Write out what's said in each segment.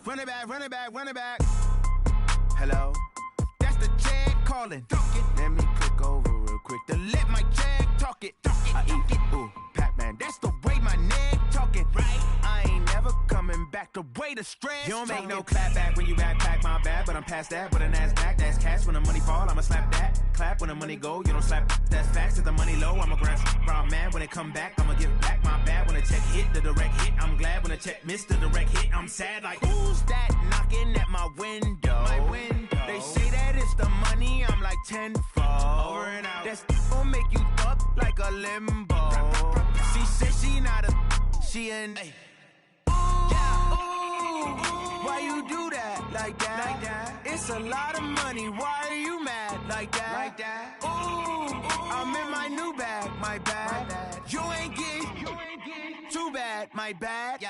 Run it back, run it back, run it back. Hello? That's the Jag calling. Let me click over real quick to let my Jag talk it. I eat it, ooh, Pac-Man. That's the way my neck talking. Right? I ain't never coming back the way the stress. You don't make no clap back when you backpack, my bad, but I'm past that. With a NASDAQ, that's cash. When the money fall, I'ma slap that. Clap when the money go, you don't slap. That's facts. If the money low, I'ma grab round man. When it come back, I'ma give back my bad. When the check hit, the direct hit, I'm glad. When the check missed the direct hit, I'm sad. Like, who's that knocking at my window? My window. They say that it's the money, I'm like tenfold. Over and out. That's gon' make you up like a limbo. She said she not a, she an. Ooh, why you do that like that? It's a lot of money, why are you mad like that? Ooh, I'm in my new bag, my bad. You ain't getting too bad, my bad.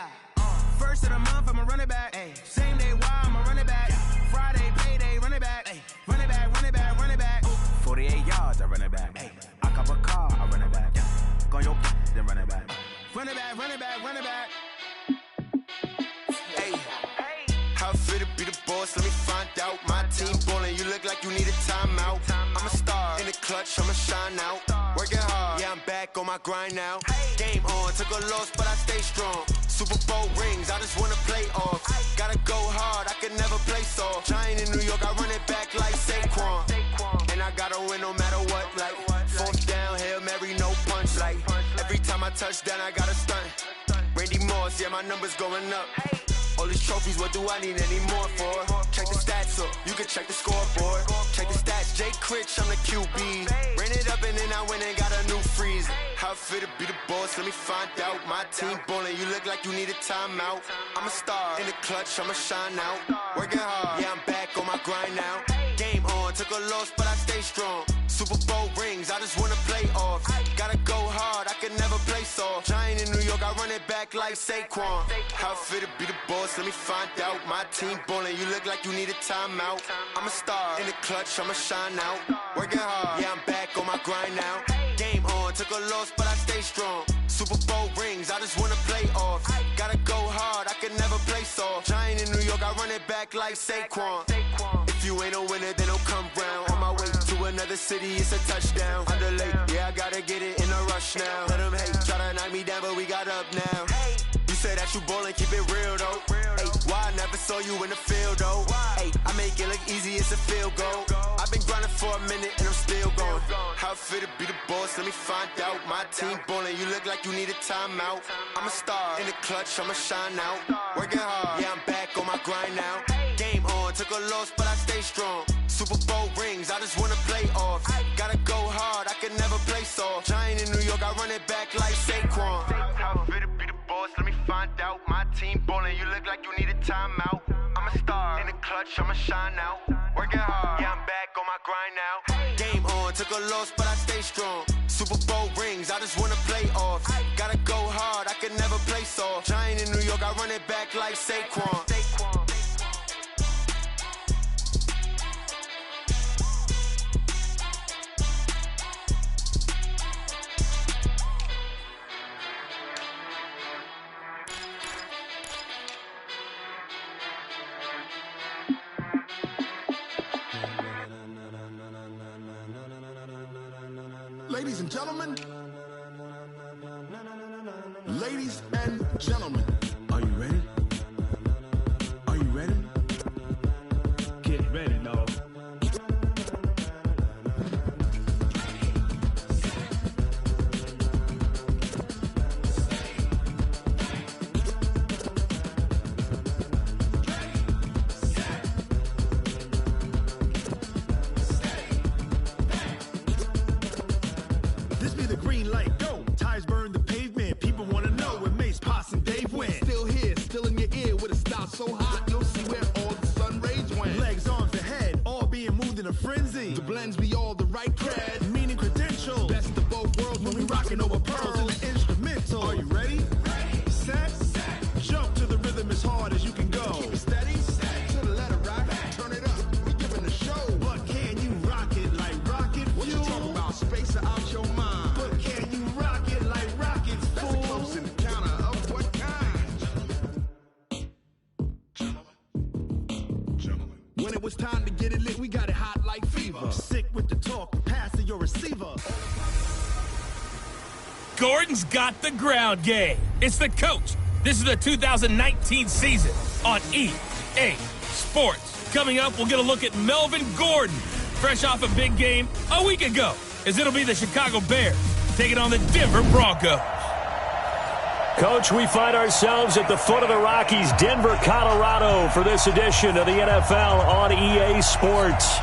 First of the month, I'ma run it back. Same day, why I'ma run it back. Friday, payday, run it back. Run it back, run it back, run it back. 48 yards, I run it back. I cop a car, I run it back. Go your then run it back. Run it back, run it back, run it back. Hey, how fit to be the boss? Let me find out. My team ballin', you look like you need a timeout. I'm a star in the clutch, I'ma shine out. Working hard, yeah, I'm back on my grind now. Game on, took a loss, but I stay strong. Super Bowl rings, I just wanna play off. Gotta go hard, I can never play soft. Giant in New York, I run it back like Saquon. And I gotta win no matter what, like fourth down, Hail Mary, no punch. Like every time I touch down, I gotta stunt. Randy Moss, yeah, my numbers going up. All these trophies, what do I need any more for? Check the stats up, you can check the scoreboard. Check the stats, Jay Critch, I'm the QB. Ran it up and then I went and got a new freeze. How fit to be the boss, let me find out. My team ballin', you look like you need a timeout. I'm a star in the clutch, I'ma shine out. Working hard, yeah, I'm back on my grind now. Game on, took a loss, but I stay strong. Super Bowl rings, I just wanna play off. Gotta go hard, I can never play soft. Giant in New York, I run it back like Saquon. How fit to be the boss, let me find out. My team ballin', you look like you need a timeout. I'm a star in the clutch, I'ma shine out. Working hard, yeah, I'm back on my grind now. Game on, took a loss, but I stay strong. Super Bowl rings, I just wanna play off. Gotta go hard, I can never play soft. Giant in New York, I run it back like Saquon. If you ain't a winner, then don't come round. On my way to another city, it's a touchdown. Underlay, yeah, I gotta get it in a rush now. Let them hate, try to knock me down, but we got up now. You say that you ballin', keep it real though. Ay, why I never saw you in the field though? Ay, I make it look easy, it's a field goal. I've been grinding for a minute and I'm still going. How fit to be the boss, let me find out. My team ballin', you look like you need a timeout. I'm a star in the clutch, I'ma shine out. Working hard, yeah, I'm back on my grind now. Game on, took a loss, but I stay strong. Super Bowl rings, I just wanna play off. Gotta go hard, I can never play soft. Giant in New York, I run it back like Saquon. How fit to be the boss, let me find out. My team ballin', you look like you need a timeout. I'm a star in the clutch, I'ma shine out. Working hard, yeah, I'm back on my grind now. Game on, took a loss, but I stay strong. Super Bowl rings, I just wanna play off. Gotta go hard, I can never play soft. Giant in New York, I run it back like Saquon. Ladies and gentlemen, ladies and gentlemen, are you ready? Are you ready? Get ready, dog. This be the green light, go. Tires burn the pavement. People wanna know when Mace, Poss, and Dave win. time to get it lit, we got it hot like fever. Sick with the talk, passing your receiver. Gordon's got the ground game. It's the coach. This is the 2019 season on EA Sports. Coming up, we'll get a look at Melvin Gordon, fresh off a big game a week ago, as it'll be the Chicago Bears taking on the Denver Broncos. Coach, we find ourselves at the foot of the Rockies, Denver, Colorado, for this edition of the NFL on EA Sports.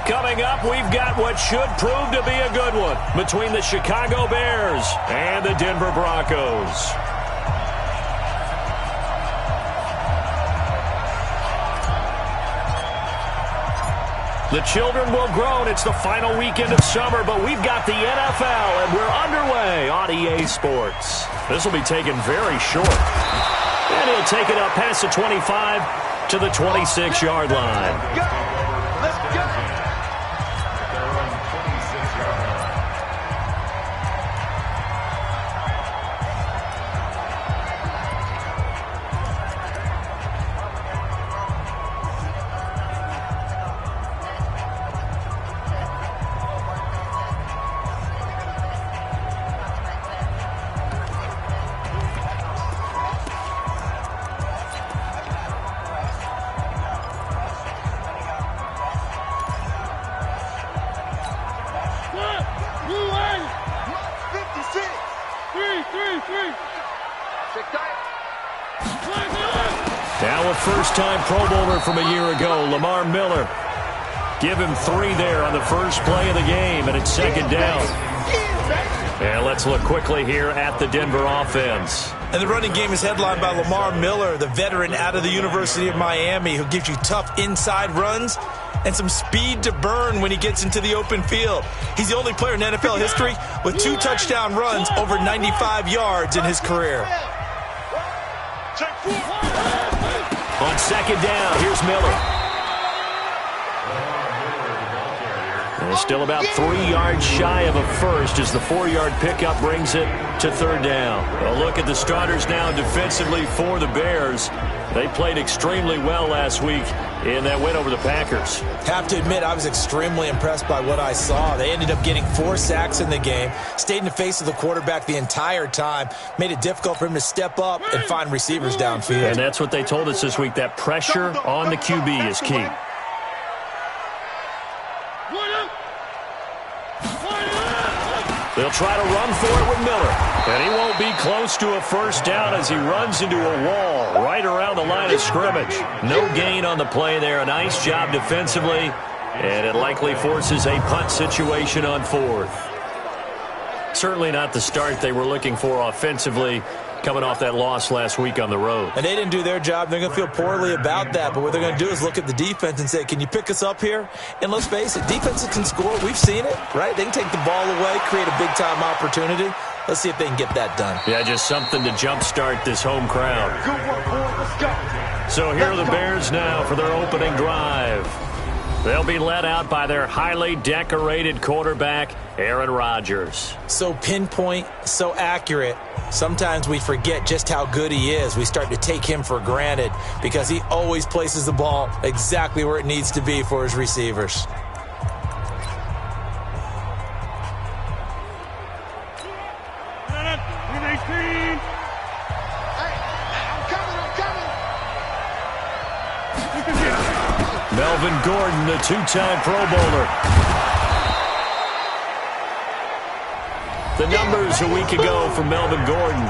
Coming up, we've got what should prove to be a good one between the Chicago Bears and the Denver Broncos. The children will groan. It's the final weekend of summer, but we've got the NFL, and we're underway on EA Sports. This will be taken very short. And he'll take it up past the 25 to the 26-yard line. Let's go. Now a first-time Pro Bowler from a year ago, Lamar Miller. Give him 3 there on the first play of the game, and it's second down. And let's look quickly here at the Denver offense. And the running game is headlined by Lamar Miller, the veteran out of the University of Miami, who gives you tough inside runs and some speed to burn when he gets into the open field. He's the only player in NFL history with 2 touchdown runs over 95 yards in his career. On second down, here's Miller. And still about 3 yards shy of a first as the 4-yard pickup brings it to third down. A look at the starters now defensively for the Bears. They played extremely well last week in that win over the Packers. Have to admit, I was extremely impressed by what I saw. They ended up getting 4 sacks in the game, stayed in the face of the quarterback the entire time, made it difficult for him to step up and find receivers downfield. And that's what they told us this week, that pressure on the QB is key. They'll try to run for it with Miller. And he won't be close to a first down as he runs into a wall right around the line of scrimmage. No gain on the play there. A nice job defensively. And it likely forces a punt situation on 4th. Certainly not the start they were looking for offensively, coming off that loss last week on the road. And they didn't do their job. They're going to feel poorly about that. But what they're going to do is look at the defense and say, can you pick us up here? And let's face it, defenses can score. We've seen it, right? They can take the ball away, create a big-time opportunity. Let's see if they can get that done. Yeah, just something to jumpstart this home crowd. So here are the Bears now for their opening drive. They'll be led out by their highly decorated quarterback, Aaron Rodgers. So pinpoint, so accurate. Sometimes we forget just how good he is. We start to take him for granted because he always places the ball exactly where it needs to be for his receivers. Melvin Gordon, the 2-time Pro Bowler. The numbers a week ago for Melvin Gordon.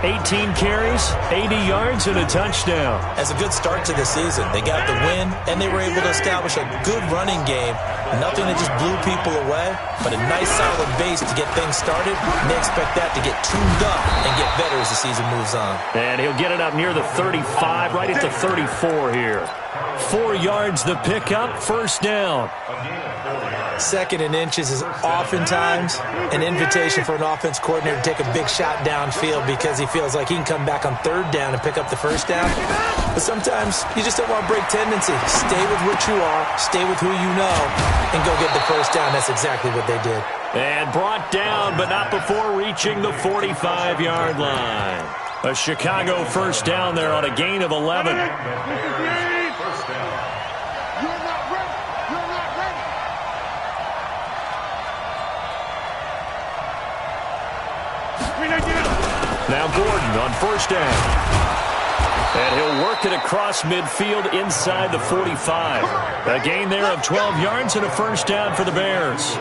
18 carries, 80 yards, and a touchdown. As a good start to the season, they got the win, and they were able to establish a good running game. Nothing that just blew people away, but a nice solid base to get things started. And they expect that to get tuned up and get better as the season moves on. And he'll get it up near the 35, right at the 34 here. 4 yards the pickup, first down. Second and inches is oftentimes an invitation for an offense coordinator to take a big shot downfield because he feels like he can come back on third down and pick up the first down. But sometimes you just don't want to break tendency. Stay with what you are, stay with who you know, and go get the first down. That's exactly what they did. And brought down, but not before reaching the 45-yard line. A Chicago first down there on a gain of 11. Now Gordon on first down. And he'll work it across midfield inside the 45. A gain there of 12 yards and a first down for the Bears.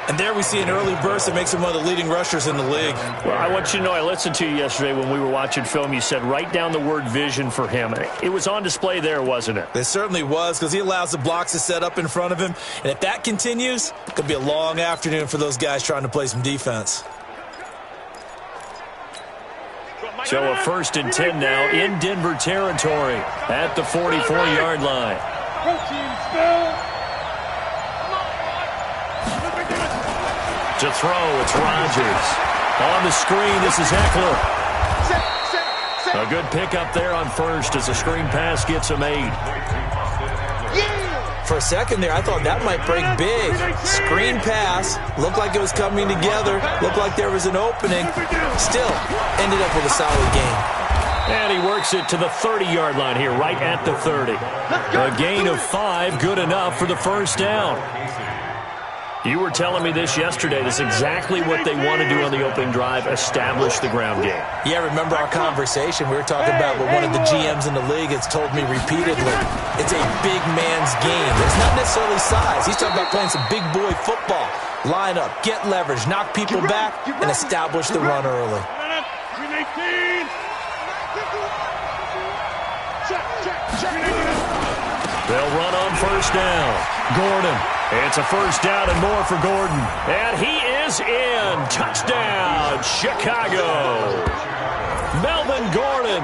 And there we see an early burst that makes him one of the leading rushers in the league. Well, I want you to know, I listened to you yesterday when we were watching film. You said write down the word vision for him. It was on display there, wasn't it? It certainly was, because he allows the blocks to set up in front of him. And if that continues, it could be a long afternoon for those guys trying to play some defense. So a 1st and 10 now in Denver territory at the 44-yard line. To throw, it's Rodgers. On the screen, this is Eckler. A good pickup there on first as a screen pass gets him 8. For a second there, I thought that might break big. Screen pass, looked like it was coming together, looked like there was an opening. Still, ended up with a solid game. And he works it to the 30-yard line here, right at the 30. A gain of 5, good enough for the first down. You were telling me this yesterday. This is exactly what they want to do on the opening drive, establish the ground game. Yeah, remember our conversation? We were talking about what one of the GMs in the league has told me repeatedly. It's a big man's game. It's not necessarily size. He's talking about playing some big boy football. Line up, get leverage, knock people back, and establish the run early. They'll run on first down. Gordon. It's a first down and more for Gordon. And he is in. Touchdown, Chicago. Melvin Gordon,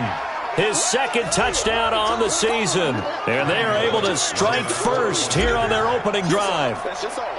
his 2nd touchdown on the season. And they are able to strike first here on their opening drive.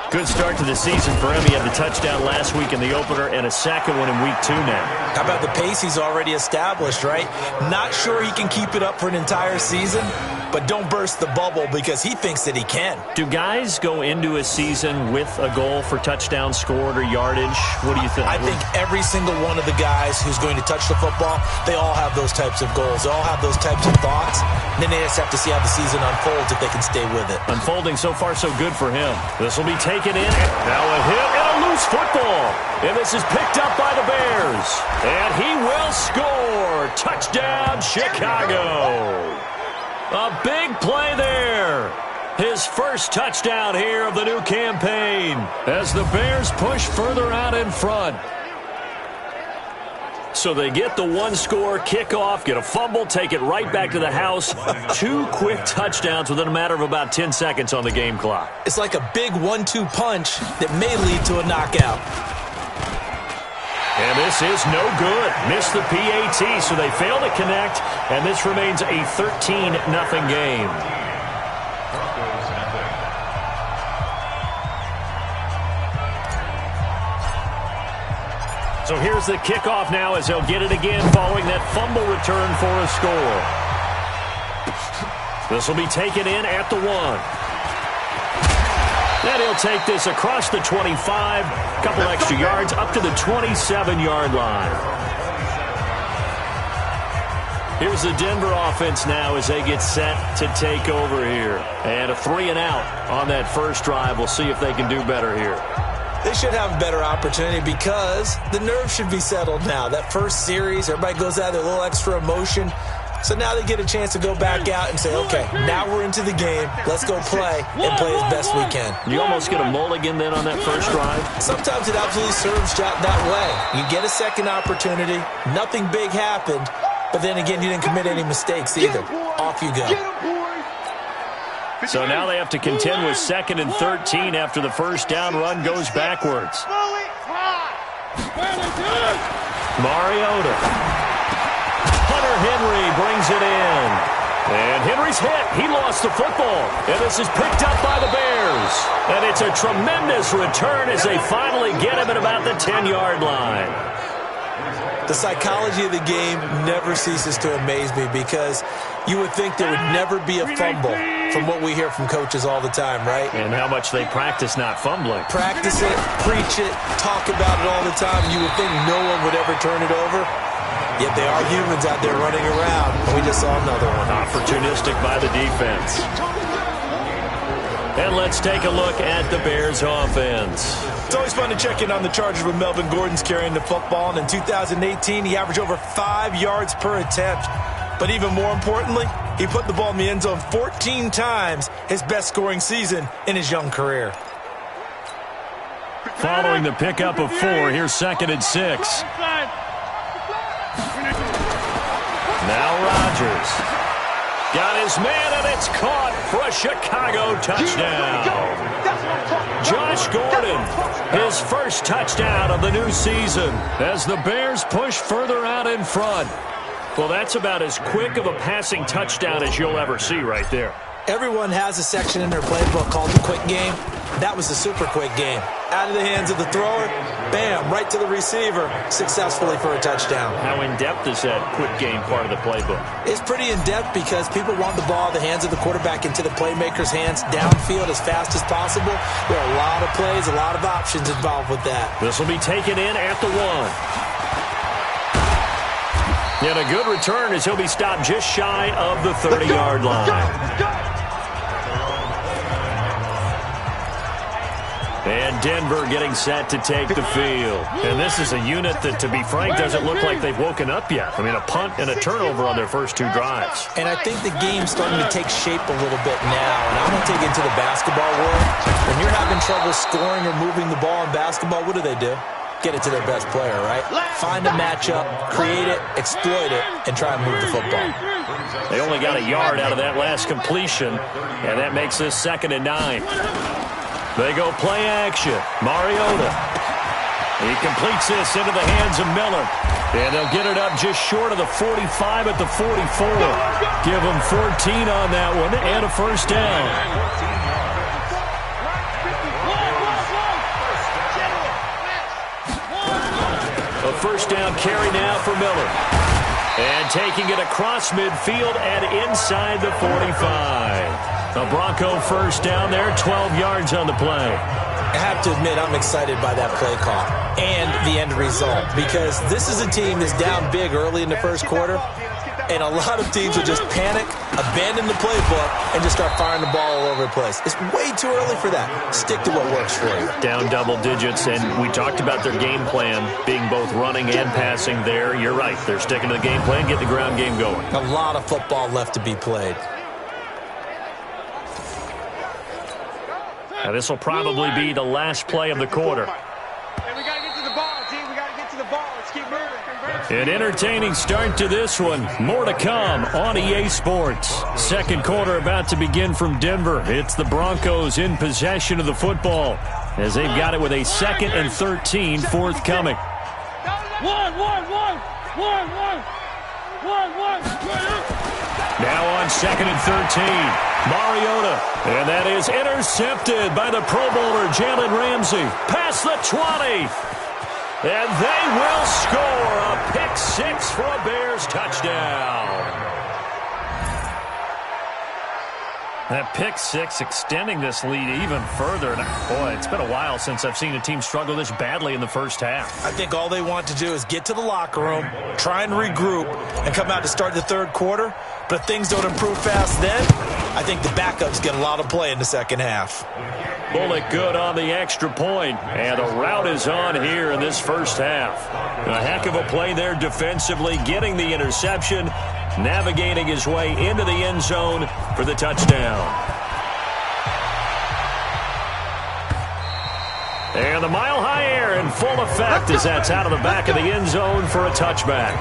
Good start to the season for him. He had the touchdown last week in the opener and a 2nd one in week 2 now. How about the pace he's already established, right? Not sure he can keep it up for an entire season, but don't burst the bubble because he thinks that he can. Do guys go into a season with a goal for touchdowns scored or yardage? What do you think? I think every single one of the guys who's going to touch the football, they all have those types of goals. They all have those types of thoughts. And then they just have to see how the season unfolds if they can stay with it. Unfolding so far so good for him. This will be taken in. Now a hit and a loose football. And this is picked up by the Bears. And he will score. Touchdown, Chicago. A big play there. His first touchdown here of the new campaign as the Bears push further out in front. So they get the 1-score kickoff, get a fumble, take it right back to the house. 2 quick touchdowns within a matter of about 10 seconds on the game clock. It's like a big 1-2 punch that may lead to a knockout. And this is no good. Missed the PAT, so they fail to connect, and this remains a 13-0 game. So here's the kickoff now as they'll get it again following that fumble return for a score. This will be taken in at the 1. And he'll take this across the 25, a couple extra yards, up to the 27-yard line. Here's the Denver offense now as they get set to take over here. And a 3-and-out on that first drive. We'll see if they can do better here. They should have a better opportunity because the nerves should be settled now. That first series, everybody goes out there, a little extra emotion. So now they get a chance to go back out and say, okay, now we're into the game. Let's go play and play as best we can. You almost get a mulligan then on that first drive? Sometimes it absolutely serves that way. You get a second opportunity. Nothing big happened. But then again, you didn't commit any mistakes either. Off you go. So now they have to contend with 2nd and 13 after the first down run goes backwards. Mariota. Hunter Henry brings it in. And Henry's hit. He lost the football. And this is picked up by the Bears. And it's a tremendous return as they finally get him at about the 10-yard line. The psychology of the game never ceases to amaze me because you would think there would never be a fumble from what we hear from coaches all the time, right? And how much they practice not fumbling. Practice it, preach it, talk about it all the time. You would think no one would ever turn it over. Yet they are humans out there running around. And we just saw another one. Opportunistic by the defense. And let's take a look at the Bears offense. It's always fun to check in on the Chargers when Melvin Gordon's carrying the football. And in 2018, he averaged over 5 yards per attempt. But even more importantly, he put the ball in the end zone 14 times, his best scoring season in his young career. Following the pickup of 4, here's 2nd and 6. Now Rodgers. Got his man, and it's caught for a Chicago touchdown. Josh Gordon, his first touchdown of the new season as the Bears push further out in front. Well, that's about as quick of a passing touchdown as you'll ever see right there. Everyone has a section in their playbook called the quick game. That was the super quick game. Out of the hands of the thrower, bam, right to the receiver, successfully for a touchdown. How in-depth is that quick game part of the playbook? It's pretty in-depth because people want the ball in the hands of the quarterback into the playmaker's hands downfield as fast as possible. There are a lot of plays, a lot of options involved with that. This will be taken in at the 1. And a good return as he'll be stopped just shy of the 30-yard line. And Denver getting set to take the field. And this is a unit that, to be frank, doesn't look like they've woken up yet. I mean, a punt and a turnover on their first 2 drives. And I think the game's starting to take shape a little bit now. And I'm going to take it into the basketball world. When you're having trouble scoring or moving the ball in basketball, what do? Get it to their best player, right? Find a matchup, create it, exploit it, and try and move the football. They only got a yard out of that last completion, and that makes this 2nd and 9. They go play action. Mariota. He completes this into the hands of Miller. And they'll get it up just short of the 45 at the 44. Give them 14 on that one and a first down. A first down carry now for Miller. And taking it across midfield and inside the 45. A Bronco first down there, 12 yards on the play. I have to admit, I'm excited by that play call and the end result because this is a team that's down big early in the first quarter, and a lot of teams will just panic, abandon the playbook, and just start firing the ball all over the place. It's way too early for that. Stick to what works for you. Down double digits, and we talked about their game plan being both running and passing there. You're right. They're sticking to the game plan, getting the ground game going. A lot of football left to be played. Now, this will probably be the last play of the quarter. And we got to get to the ball, team. We got to get to the ball. Let's keep moving. An entertaining start to this one. More to come on EA Sports. Second quarter about to begin from Denver. It's the Broncos in possession of the football as they've got it with a 2nd and 13 forthcoming. Now on 2nd and 13. Mariota, and that is intercepted by the Pro Bowler Jalen Ramsey. Past the 20. And they will score a pick-6 for a Bears touchdown. That pick-6 extending this lead even further. And boy, it's been a while since I've seen a team struggle this badly in the first half. I think all they want to do is get to the locker room, try and regroup, and come out to start the third quarter. But if things don't improve fast then, I think the backups get a lot of play in the second half. Bullock good on the extra point, and the route is on here in this first half. A heck of a play there defensively, getting the interception, navigating his way into the end zone for the touchdown. And the mile-high air in full effect as that's out of the back of the end zone for a touchback.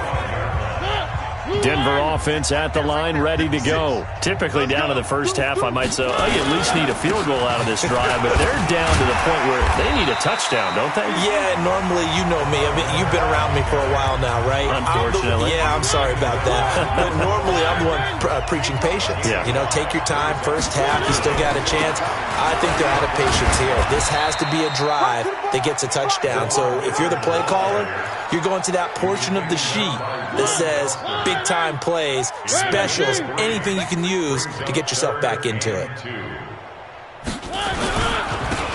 Denver offense at the line, ready to go. Typically down to the first half, I might say, oh, you at least need a field goal out of this drive, but they're down to the point where they need a touchdown, don't they? Yeah, normally, you know me. I mean, you've been around me for a while now, right? Unfortunately. I'm sorry about that. But normally, I'm the one preaching patience. Yeah. You know, take your time, first half, you still got a chance. I think they're out of patience here. This has to be a drive that gets a touchdown. So if you're the play caller, you're going to that portion of the sheet that says big-time plays, specials, anything you can use to get yourself back into it.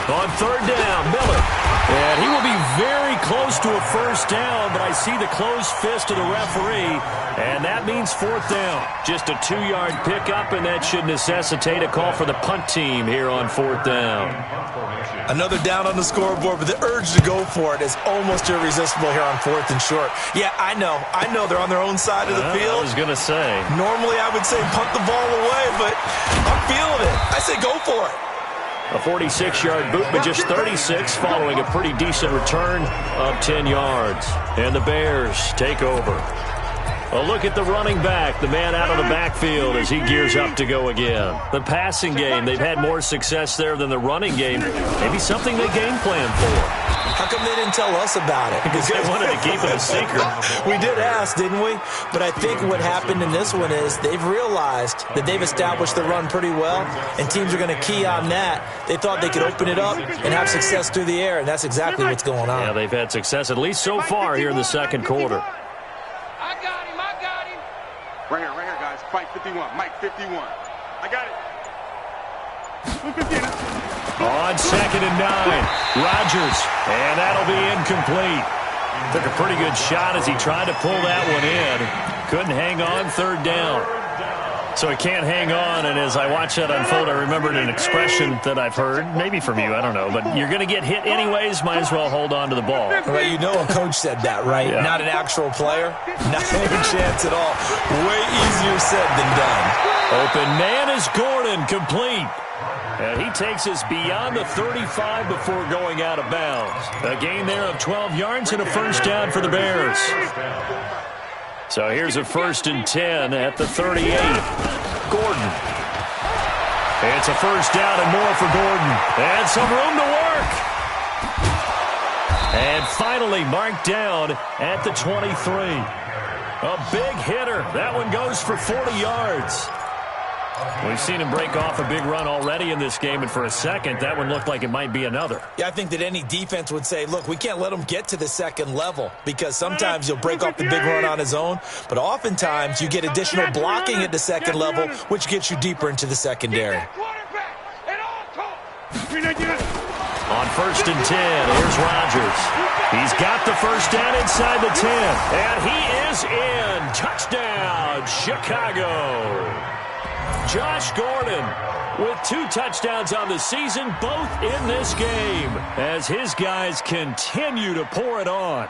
On third down, Miller. And he will be very close to a first down, but I see the closed fist of the referee, and that means fourth down. Just a 2-yard pickup, and that should necessitate a call for the punt team here on fourth down. Another down on the scoreboard, but the urge to go for it is almost irresistible here on fourth and short. Yeah, I know they're on their own side of the field. I was going to say. Normally I would say punt the ball away, but I'm feeling it. I say go for it. A 46-yard boot, but just 36 following a pretty decent return of 10 yards. And the Bears take over. A look at the running back, the man out of the backfield as he gears up to go again. The passing game, they've had more success there than the running game. Maybe something they game plan for. How come they didn't tell us about it? Because they wanted to keep it a secret. We did ask, didn't we? But I think what happened in this one is they've realized that they've established the run pretty well, and teams are going to key on that. They thought they could open it up and have success through the air, and that's exactly what's going on. Yeah, they've had success, at least so far here in the second quarter. I got him. Right here, guys. Fight 51. Mike 51. I got it. On 2nd and 9, Rodgers, and that'll be incomplete. Took a pretty good shot as he tried to pull that one in. Couldn't hang on, third down. So he can't hang on, and as I watch that unfold, I remembered an expression that I've heard, maybe from you, I don't know, but you're going to get hit anyways, might as well hold on to the ball. Right, you know a coach said that, right? Yeah. Not an actual player. Not any chance at all. Way easier said than done. Open man is Gordon, complete. And he takes us beyond the 35 before going out of bounds. A gain there of 12 yards and a first down for the Bears. So here's a 1st and 10 at the 38. Gordon. It's a first down and more for Gordon. And some room to work. And finally marked down at the 23. A big hitter. That one goes for 40 yards. We've seen him break off a big run already in this game, and for a second, that one looked like it might be another. Yeah, I think that any defense would say, look, we can't let him get to the second level because sometimes he'll break off the big run on his own, but oftentimes you get additional blocking at the second level, which gets you deeper into the secondary. On 1st and 10, here's Rodgers. He's got the first down inside the 10, and he is in. Touchdown, Chicago. Josh Gordon with 2 touchdowns on the season, both in this game, as his guys continue to pour it on.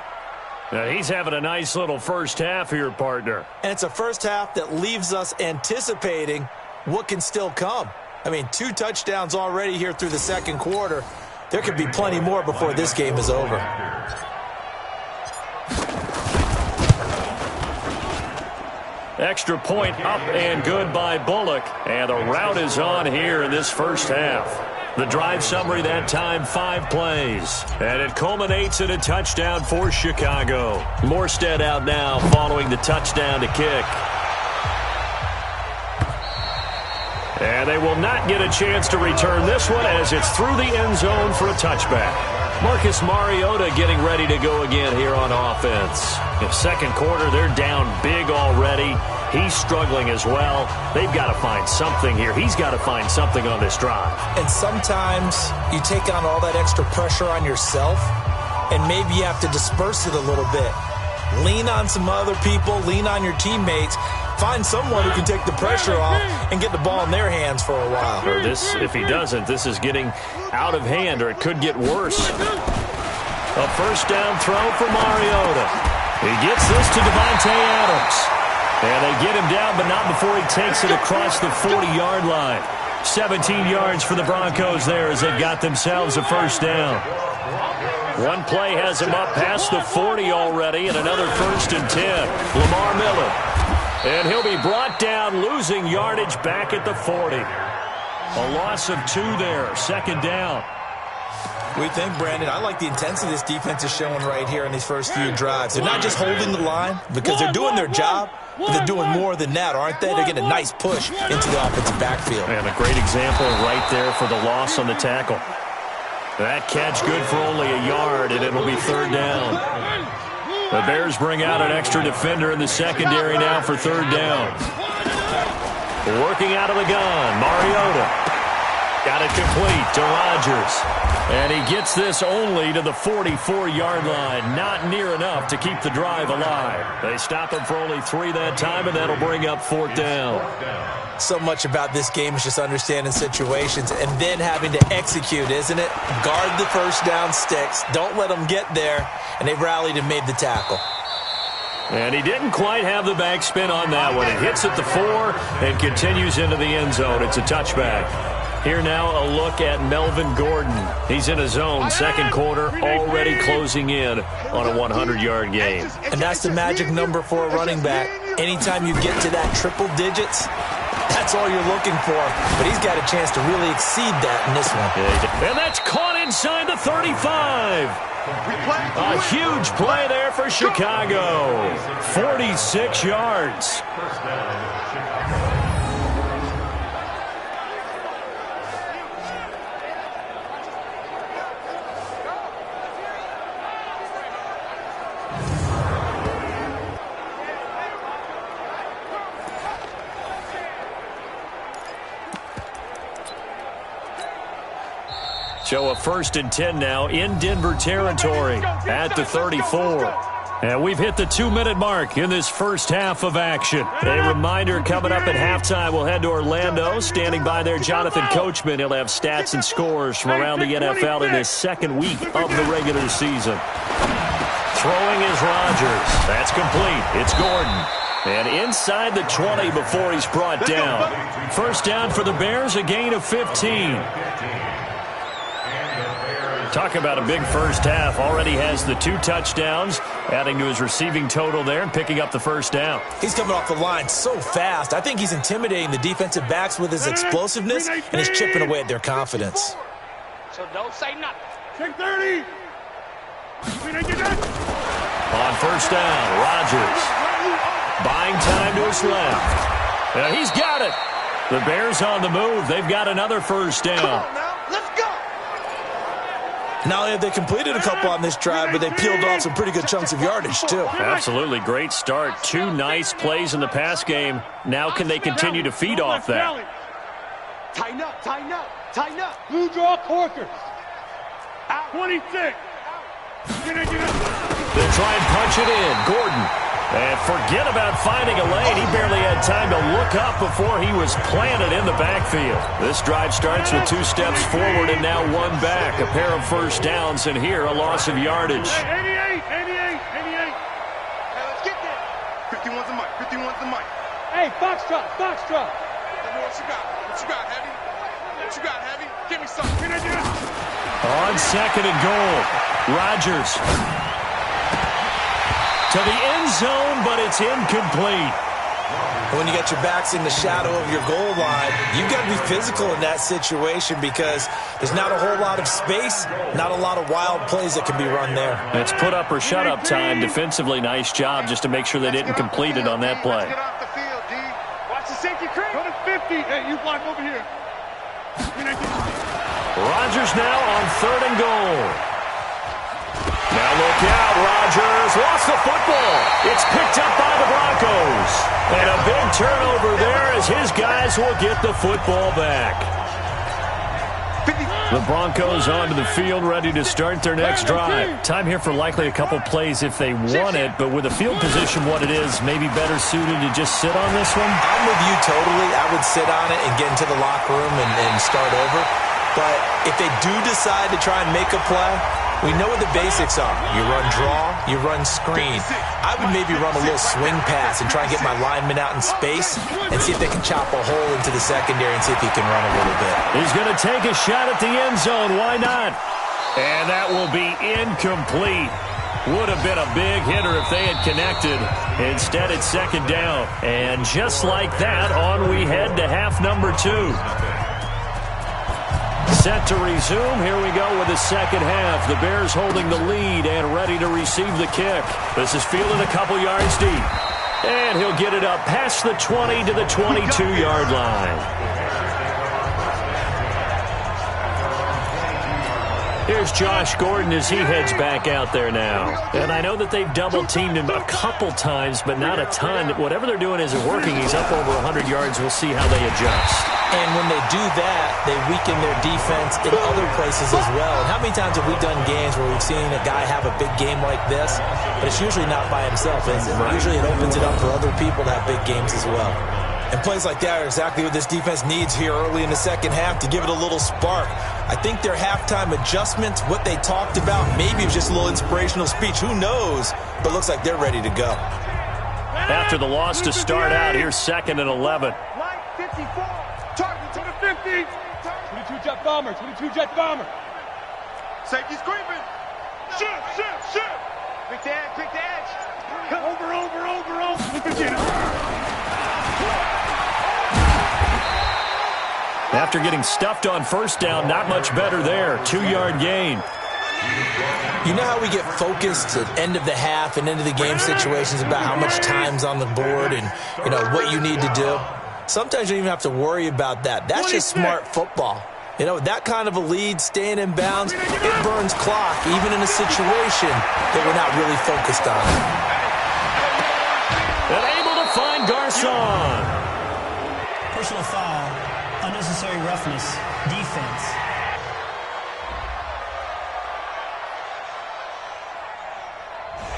Now, he's having a nice little first half here, partner. And it's a first half that leaves us anticipating what can still come. I mean, 2 touchdowns already here through the second quarter. There could be plenty more before this game is over. Extra point up and good by Bullock. And the route is on here in this first half. The drive summary that time, 5 plays. And it culminates in a touchdown for Chicago. Morstead out now following the touchdown to kick. And they will not get a chance to return this one as it's through the end zone for a touchback. Marcus Mariota getting ready to go again here on offense. In second quarter, they're down big already. He's struggling as well. They've got to find something here. He's got to find something on this drive. And sometimes you take on all that extra pressure on yourself, and maybe you have to disperse it a little bit. Lean on some other people. Lean on your teammates. Find someone who can take the pressure off and get the ball in their hands for a while. Or this, if he doesn't, this is getting out of hand, or it could get worse. A first down throw for Mariota. He gets this to Devontae Adams. And they get him down, but not before he takes it across the 40-yard line. 17 yards for the Broncos there as they've got themselves a first down. One play has him up past the 40 already, and another 1st and 10. Lamar Miller. And he'll be brought down, losing yardage back at the 40. A loss of 2 there, second down. We think, Brandon, I like the intensity this defense is showing right here in these first few drives. They're not just holding the line because they're doing their job, but they're doing more than that, aren't they? They're getting a nice push into the offensive backfield. And a great example right there for the loss on the tackle. That catch good for only a yard, and it'll be third down. The Bears bring out an extra defender in the secondary now for third down. Working out of the gun, Mariota. Got it complete to Rodgers. And he gets this only to the 44-yard line. Not near enough to keep the drive alive. They stop him for only 3 that time, and that'll bring up 4th down. So much about this game is just understanding situations and then having to execute, isn't it? Guard the first down sticks. Don't let them get there. And they rallied and made the tackle. And he didn't quite have the backspin on that one. It hits at the 4 and continues into the end zone. It's a touchback. Here now a look at Melvin Gordon. He's in a zone, second quarter, already closing in on a 100-yard game. And that's the magic number for a running back. Anytime you get to that triple digits, that's all you're looking for. But he's got a chance to really exceed that in this one. And that's caught inside the 35. A huge play there for Chicago. 46 yards. So a 1st and 10 now in Denver territory at the 34. And we've hit the 2-minute mark in this first half of action. A reminder coming up at halftime, we'll head to Orlando. Standing by there, Jonathan Coachman. He'll have stats and scores from around the NFL in this second week of the regular season. Throwing is Rodgers. That's complete. It's Gordon. And inside the 20 before he's brought down. First down for the Bears, a gain of 15. Talk about a big first half. Already has the 2 touchdowns, adding to his receiving total there and picking up the first down. He's coming off the line so fast. I think he's intimidating the defensive backs with his explosiveness, and he's chipping away at their confidence. So don't say nothing. Check 30. On first down, Rodgers. Buying time to his left. Now he's got it. The Bears on the move. They've got another first down. Come on now. Let's go. Not only have they completed a couple on this drive, but they peeled off some pretty good chunks of yardage, too. Absolutely great start. 2 nice plays in the pass game. Now can they continue to feed off that? Tighten up, tighten up, tighten up. Blue draw Corker. 26. They try and punch it in. Gordon. And forget about finding a lane. He barely had time to look up before he was planted in the backfield. This drive starts with 2 steps forward and now 1 back. A pair of first downs, and here a loss of yardage. 88. Hey, let's get there. 51's the mic, 51's the mic. Hey, Foxtrot. Tell me what you got. What you got, Heavy? What you got, Heavy? Give me something. On second and goal, Rodgers. To the end zone, but it's incomplete. When you got your backs in the shadow of your goal line, you've got to be physical in that situation because there's not a whole lot of space, not a lot of wild plays that can be run there. It's put up or shut up time. Defensively, nice job just to make sure they didn't complete it on that play. Get off the field, D. Watch the safety creep. Go to 50. Hey, you block over here. Rodgers now on 3rd and goal. Now look out, Rodgers lost the football. It's picked up by the Broncos. And a big turnover there as his guys will get the football back. The Broncos onto the field, ready to start their next drive. Time here for likely a couple plays if they want it, but with the field position what it is, maybe better suited to just sit on this one? I'm with you totally. I would sit on it and get into the locker room and start over. But if they do decide to try and make a play, we know what the basics are. You run draw, you run screen. I would maybe run a little swing pass and try and get my lineman out in space and see if they can chop a hole into the secondary and see if he can run a little bit. He's going to take a shot at the end zone. Why not? And that will be incomplete. Would have been a big hitter if they had connected. Instead, it's second down. And just like that, on we head to half number 2. Set to resume. Here we go with the second half. The Bears holding the lead and ready to receive the kick. This is fielded a couple yards deep. And he'll get it up past the 20 to the 22-yard line. Here's Josh Gordon as he heads back out there now. And I know that they've double-teamed him a couple times, but not a ton. Whatever they're doing isn't working. He's up over 100 yards. We'll see how they adjust. And when they do that, they weaken their defense in other places as well. And how many times have we done games where we've seen a guy have a big game like this, but it's usually not by himself, is it? Usually it opens it up for other people to have big games as well. And plays like that are exactly what this defense needs here early in the second half to give it a little spark. I think their halftime adjustments, what they talked about, maybe it was just a little inspirational speech. Who knows? But looks like they're ready to go. After the loss to start out, here's 2nd and 11. Mike 54. Target to the 50. 22 jet bomber. 22 jet bomber. Safety's creeping. Shoot. Quick to edge. Over. After getting stuffed on first down, not much better there. 2-yard gain. You know how we get focused at end of the half and into the game situations about how much time's on the board and, you know, what you need to do? Sometimes you don't even have to worry about that. That's just smart football. You know, that kind of a lead, staying in bounds, it burns clock, even in a situation that we're not really focused on. And able to find Garcon. Personal foul, unnecessary roughness, defense.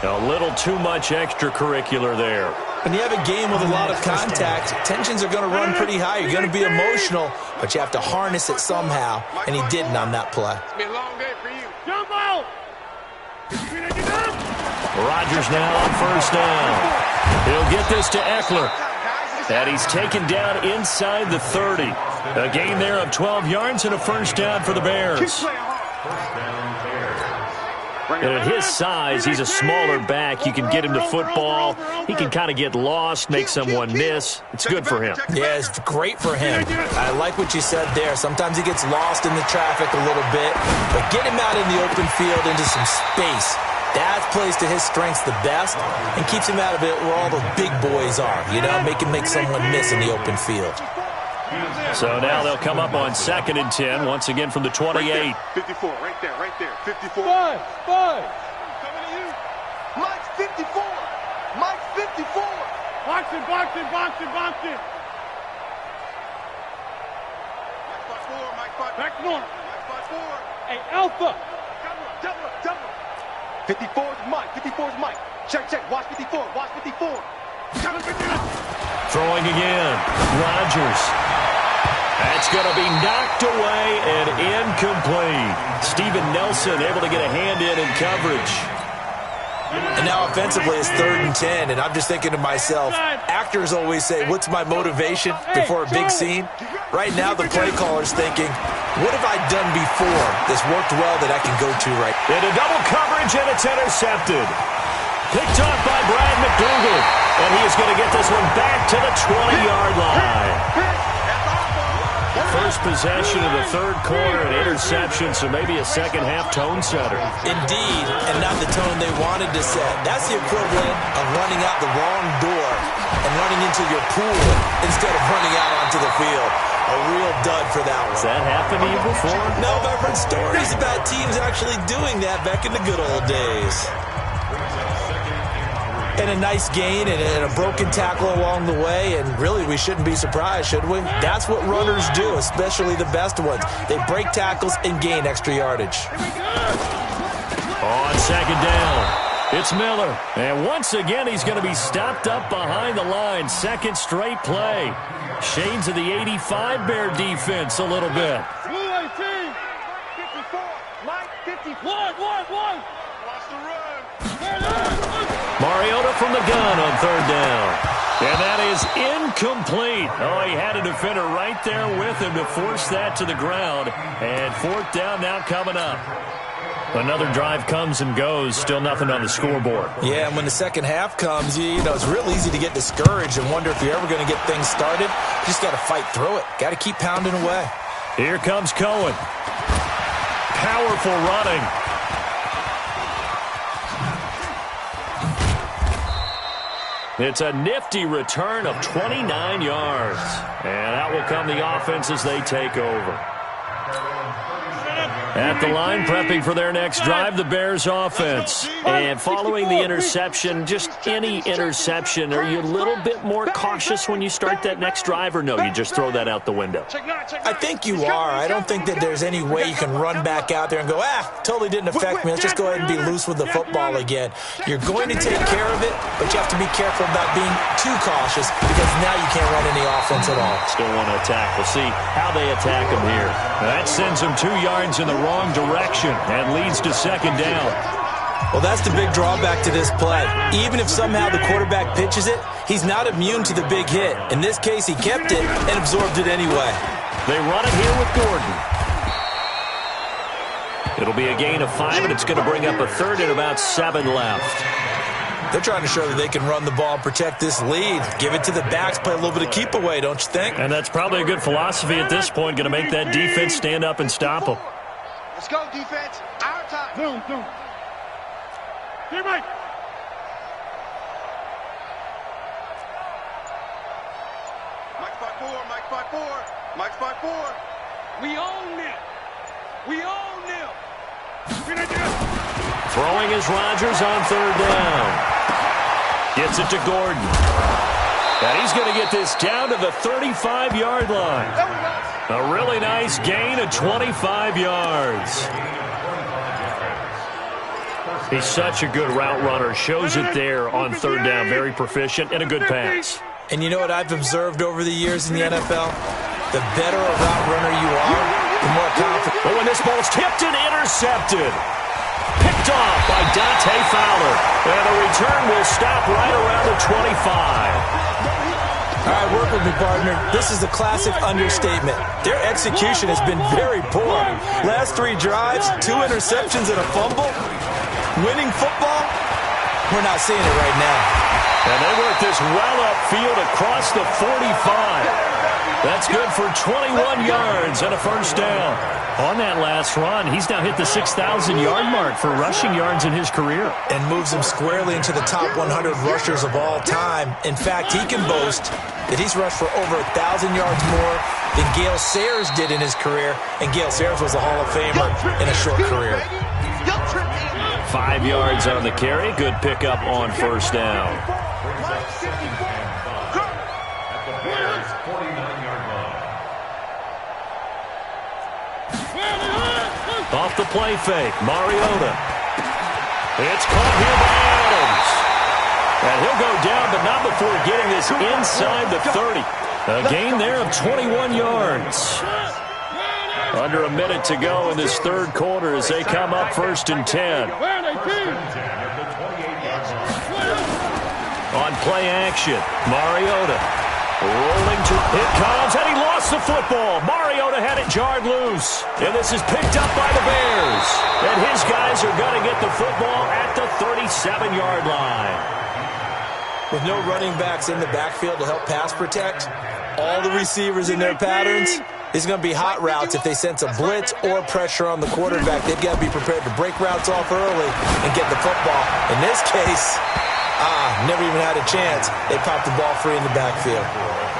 A little too much extracurricular there. When you have a game with a lot of contact, tensions are going to run pretty high. You're going to be emotional, but you have to harness it somehow, and he didn't on that play. It's been a long day for you. Jump out! Rodgers now on first down. He'll get this to Eckler. And he's taken down inside the 30. A gain there of 12 yards and a first down for the Bears. And at his size, he's a smaller back. You can get him to football. He can kind of get lost, make someone miss. It's good for him. Yeah, it's great for him. I like what you said there. Sometimes he gets lost in the traffic a little bit, but get him out in the open field into some space. That plays to his strengths the best and keeps him out of it where all the big boys are, you know, make him make someone miss in the open field. So now they'll come up on 2nd and 10, once again from the 28. 54, right there. 54. Five. Coming to you. Mike's 54. Mike's 54. Box it. Mike 5-4. Back north. Mike 5-4. Hey, Alpha. Double. 54's Mike. Check. Watch 54. Throwing again. Rodgers. That's going to be knocked away and incomplete. Steven Nelson able to get a hand in coverage. And now offensively it's 3rd and 10, and I'm just thinking to myself, actors always say, what's my motivation before a big scene? Right now the play caller's thinking, what have I done before that's worked well that I can go to right now? Into double coverage, and it's intercepted. Picked off by Brad McDougal. And he is going to get this one back to the 20-yard line. First possession of the 3rd quarter, an interception, so maybe a second-half tone setter. Indeed, and not the tone they wanted to set. That's the equivalent of running out the wrong door and running into your pool instead of running out onto the field. A real dud for that one. Has that happened to you before? No, but I've heard stories about teams actually doing that back in the good old days. And a nice gain and a broken tackle along the way, and really we shouldn't be surprised, should we? That's what runners do, especially the best ones. They break tackles and gain extra yardage. On 2nd down, it's Miller. And once again, he's going to be stopped up behind the line. 2nd straight play. Shades of the 85 Bear defense a little bit. Blue 18. 54. Mike 54. One. Watch the run. Mariota from the gun on 3rd down. And that is incomplete. Oh, he had a defender right there with him to force that to the ground. And 4th down now coming up. Another drive comes and goes. Still nothing on the scoreboard. Yeah, and when the second half comes, you know, it's real easy to get discouraged and wonder if you're ever going to get things started. You just got to fight through it. Got to keep pounding away. Here comes Cohen. Powerful running. It's a nifty return of 29 yards. And out will come the offense as they take over. At the line, prepping for their next drive, the Bears offense. And following the interception, just any interception, are you a little bit more cautious when you start that next drive, or no, you just throw that out the window? I think you are. I don't think that there's any way you can run back out there and go, totally didn't affect me. Let's just go ahead and be loose with the football again. You're going to take care of it, but you have to be careful about being too cautious because now you can't run any offense at all. Still want to attack. We'll see how they attack him here. That sends him 2 yards in the wrong direction and leads to second down. Well, that's the big drawback to this play. Even if somehow the quarterback pitches it, he's not immune to the big hit. In this case, he kept it and absorbed it anyway. They run it here with Gordon. It'll be a gain of 5, and it's going to bring up a third and about 7 left. They're trying to show that they can run the ball and protect this lead. Give it to the backs, play a little bit of keep away, don't you think? And that's probably a good philosophy at this point, going to make that defense stand up and stop them. Let's go, defense. Our time. Zoom. Here, Mike. Mike 5-4, Mike 5-4, Mike 5-4. We own them. We own them. Throwing is Rodgers on third down. Gets it to Gordon. And he's going to get this down to the 35-yard line. A really nice gain of 25 yards. He's such a good route runner. Shows it there on third down. Very proficient and a good pass. And you know what I've observed over the years in the NFL? The better a route runner you are, the more confident. But when this ball's tipped and intercepted. Picked off by Dante Fowler. And the return will stop right around the 25. All right, work with me, partner. This is a classic understatement. Their execution has been very poor. Last 3 drives, 2 interceptions and a fumble. Winning football, we're not seeing it right now. And they work this well upfield across the 45. That's good for 21 yards and a first down. On that last run, he's now hit the 6,000-yard mark for rushing yards in his career. And moves him squarely into the top 100 rushers of all time. In fact, he can boast that he's rushed for over 1,000 yards more than Gale Sayers did in his career. And Gale Sayers was a Hall of Famer in a short career. 5 yards on the carry. Good pickup on first down. Off the play fake, Mariota. It's caught here by Adams. And he'll go down, but not before getting this inside the 30. A gain there of 21 yards. Under a minute to go in this third quarter as they come up 1st and 10. On play action, Mariota. Rolling to it comes, and he lost the football. Mariota had it jarred loose. And this is picked up by the Bears. And his guys are going to get the football at the 37-yard line. With no running backs in the backfield to help pass protect, all the receivers in their patterns, it's going to be hot routes if they sense a blitz or pressure on the quarterback. They've got to be prepared to break routes off early and get the football. In this case, never even had a chance. They popped the ball free in the backfield.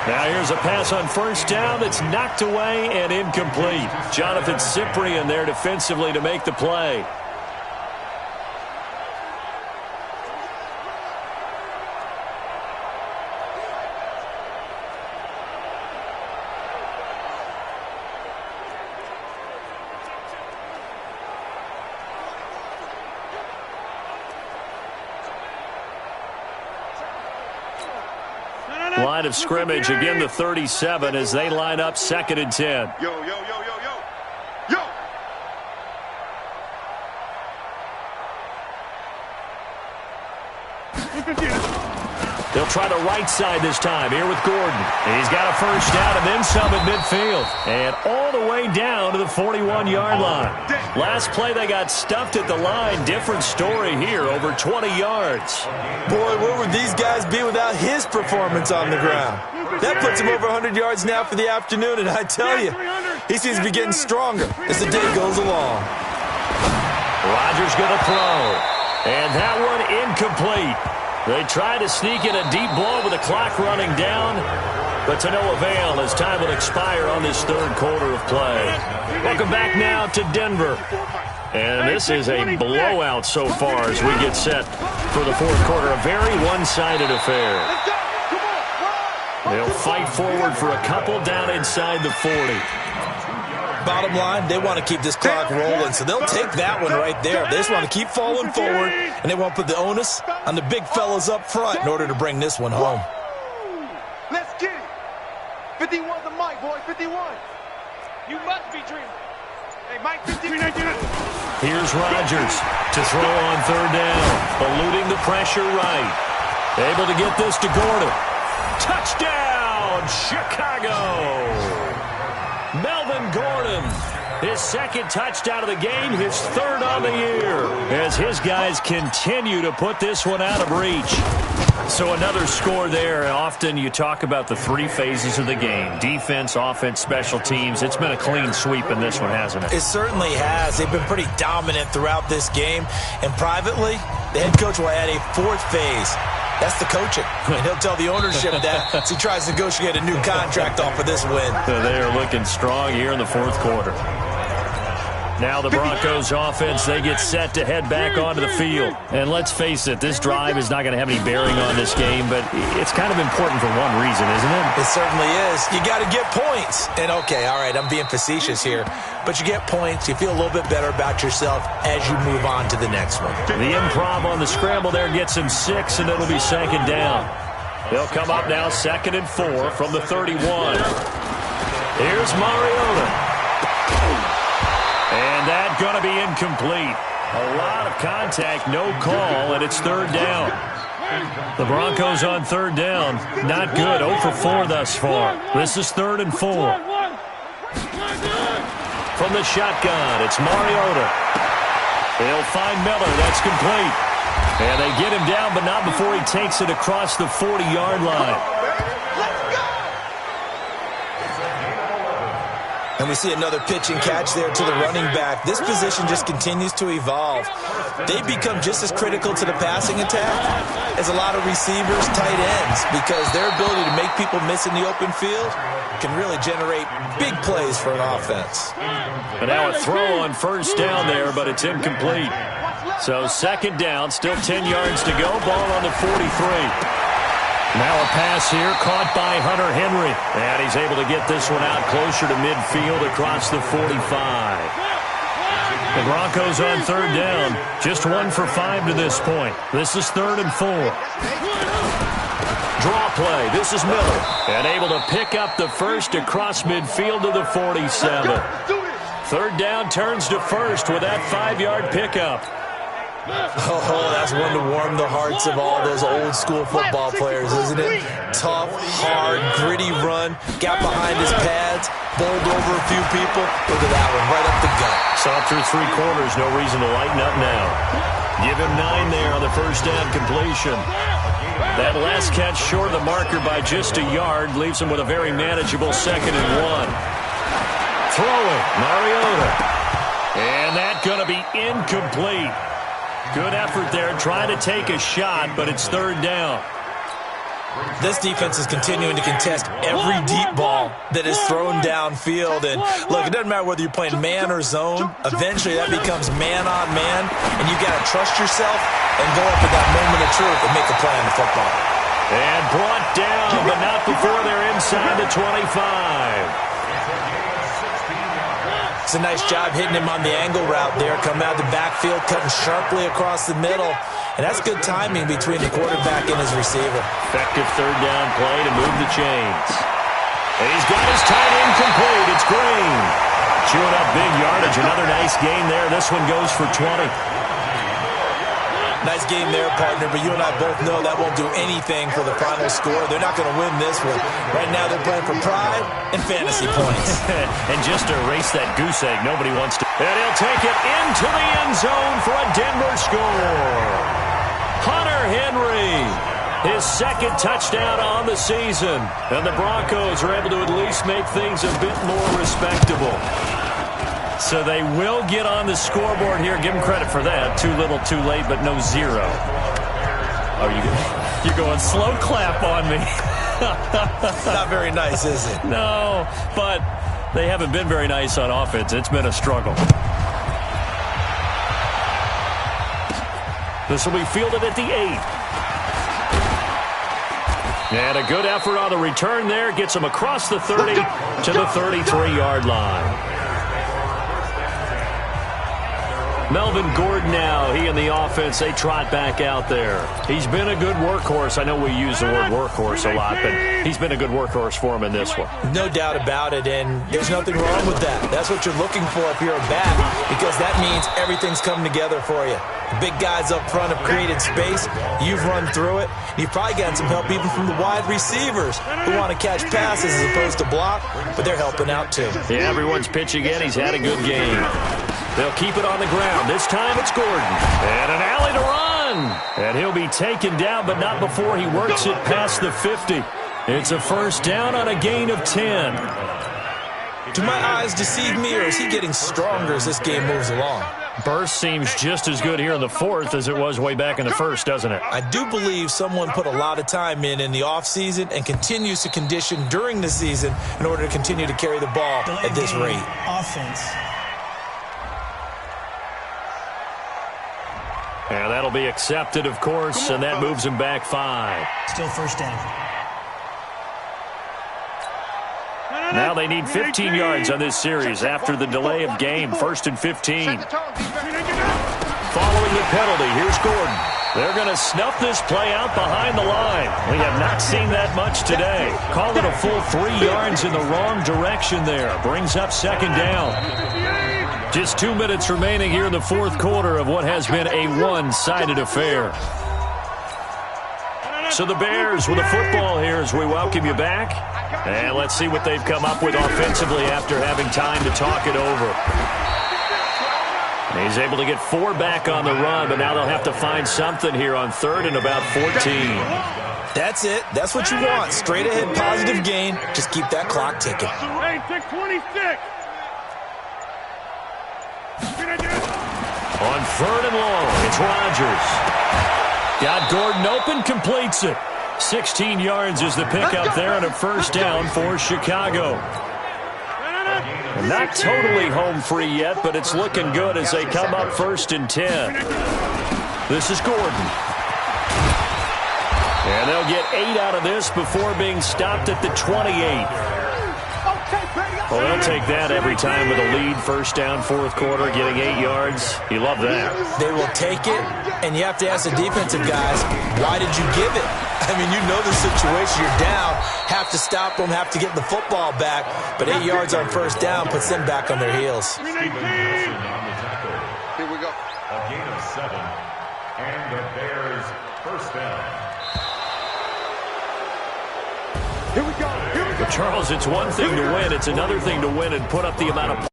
Now here's a pass on first down that's knocked away and incomplete. Jonathan Cyprien there defensively to make the play. Line of scrimmage, again the 37 as they line up 2nd and 10. Yo. They'll try the right side this time here with Gordon. He's got a first down and then some at midfield. And all the way down to the 41-yard line. Last play they got stuffed at the line. Different story here, over 20 yards. Boy, where would these guys be without his performance on the ground? That puts him over 100 yards now for the afternoon, and I tell you, he seems to be getting stronger as the day goes along. Rodgers going to throw. And that one incomplete. They try to sneak in a deep ball with the clock running down. but to no avail as time will expire on this third quarter of play. Welcome back now to Denver. And this is a blowout so far as we get set for the fourth quarter. A very one-sided affair. They'll fight forward for a couple down inside the 40. Bottom line, they want to keep this clock rolling, so they'll take that one right there. They just want to keep falling forward, and they won't put the onus on the big fellas up front in order to bring this one home. Let's get it. 51 the mic, boy, 51. You must be dreaming. Hey, Mike, 51. Here's Rodgers to throw on third down, eluding the pressure right. Able to get this to Gordon. Touchdown, Chicago! Melvin Gordon, his second touchdown of the game, his third on the year, as his guys continue to put this one out of reach. So another score there. Often you talk about the three phases of the game: defense, offense, special teams. It's been a clean sweep in this one, hasn't it? It certainly has. They've been pretty dominant throughout this game. And privately, the head coach will add a fourth phase. That's the coaching. And he'll tell the ownership that as he tries to negotiate a new contract off of this win. So they are looking strong here in the fourth quarter. Now the Broncos offense, they get set to head back onto the field. And let's face it, this drive is not going to have any bearing on this game, but it's kind of important for one reason, isn't it? It certainly is. You got to get points. And okay, all right, I'm being facetious here, but you get points, you feel a little bit better about yourself as you move on to the next one. The improv on the scramble there gets him 6, and it'll be second down. They'll come up now 2nd and 4 from the 31. Here's Mariota. And that's going to be incomplete. A lot of contact, no call, and it's third down. The Broncos on third down, not good. 0 for 4 thus far. This is 3rd and 4. From the shotgun, it's Mariota. They'll find Miller. That's complete. And they get him down, but not before he takes it across the 40-yard line. And we see another pitch and catch there to the running back. This position just continues to evolve. They become just as critical to the passing attack as a lot of receivers, tight ends, because their ability to make people miss in the open field can really generate big plays for an offense. And now a throw on first down there, but it's incomplete. So second down, still 10 yards to go. Ball on the 43. Now a pass here, caught by Hunter Henry. And he's able to get this one out closer to midfield across the 45. The Broncos on third down, just 1 for 5 to this point. This is 3rd and 4. Draw play, this is Miller. And able to pick up the first across midfield to the 47. Third down turns to first with that 5-yard pickup. Oh, that's one to warm the hearts of all those old school football players, isn't it? Tough, hard, gritty run, got behind his pads, bowled over a few people. Look at that one, right up the gut. Saw through 3 quarters, no reason to lighten up now. Give him 9 there on the first down completion. That last catch short of the marker by just a yard leaves him with a very manageable 2nd and 1. Throwing, Mariota. And that's going to be incomplete. Good effort there, trying to take a shot, but it's third down. This defense is continuing to contest every deep ball that is thrown downfield. And look, it doesn't matter whether you're playing man or zone. Eventually that becomes man on man, and you got to trust yourself and go up at that moment of truth and make a play on the football. And brought down, but not before they're inside the 25. It's a nice job hitting him on the angle route there, coming out of the backfield, cutting sharply across the middle. And that's good timing between the quarterback and his receiver. Effective third down play to move the chains. And he's got his tight end complete. It's Green. Chewing up big yardage. Another nice gain there. This one goes for 20. Nice game there, partner, but you and I both know that won't do anything for the final score. They're not going to win this one. Right now they're playing for pride and fantasy points. And just to erase that goose egg, nobody wants to. And he'll take it into the end zone for a Denver score. Hunter Henry, his 2nd touchdown on the season. And the Broncos are able to at least make things a bit more respectable. So they will get on the scoreboard here. Give them credit for that. Too little, too late, but no 0. Oh, you're going slow clap on me. Not very nice, is it? No, but they haven't been very nice on offense. It's been a struggle. This will be fielded at the 8. And a good effort on the return there. Gets him across the 30 to the 33-yard line. Melvin Gordon now, he and the offense, they trot back out there. He's been a good workhorse. I know we use the word workhorse a lot, but he's been a good workhorse for him in this one. No doubt about it, and there's nothing wrong with that. That's what you're looking for if you're a back, because that means everything's coming together for you. The big guys up front have created space. You've run through it. You've probably gotten some help even from the wide receivers who want to catch passes as opposed to block, but they're helping out too. Yeah, everyone's pitching in. He's had a good game. They'll keep it on the ground. This time it's Gordon. And an alley to run. And he'll be taken down, but not before he works it past the 50. It's a first down on a gain of 10. Do my eyes deceive me, or is he getting stronger as this game moves along? Burst seems just as good here in the 4th as it was way back in the 1st, doesn't it? I do believe someone put a lot of time in the offseason and continues to condition during the season in order to continue to carry the ball at this rate. Offense. And that'll be accepted, of course, and that moves him back 5. Still first down. Now they need 15 yards on this series after the delay of game. 1st and 15. Following the penalty, here's Gordon. They're going to snuff this play out behind the line. We have not seen that much today. Call it a full 3 yards in the wrong direction there. Brings up 2nd down. Just 2 minutes remaining here in the 4th quarter of what has been a one-sided affair. So the Bears with the football here as we welcome you back. And let's see what they've come up with offensively after having time to talk it over. He's able to get 4 back on the run, but now they'll have to find something here on 3rd and about 14. That's it. That's what you want. Straight ahead, positive gain. Just keep that clock ticking. Hey, take 26. On 3rd and long, it's Rodgers. Got Gordon open, completes it. 16 yards is the pickup there and a first down for Chicago. And not totally home free yet, but it's looking good as they come up 1st and 10. This is Gordon. And they'll get 8 out of this before being stopped at the 28. Well, they'll take that every time with a lead. First down, 4th quarter, getting 8 yards. You love that. They will take it, and you have to ask the defensive guys, why did you give it? I mean, you know the situation. You're down, have to stop them, have to get the football back, but 8 yards on first down puts them back on their heels. Here we go. A gain of 7, and the Bears first down. Here we go. But Charles, it's one thing to win. It's another thing to win and put up the amount of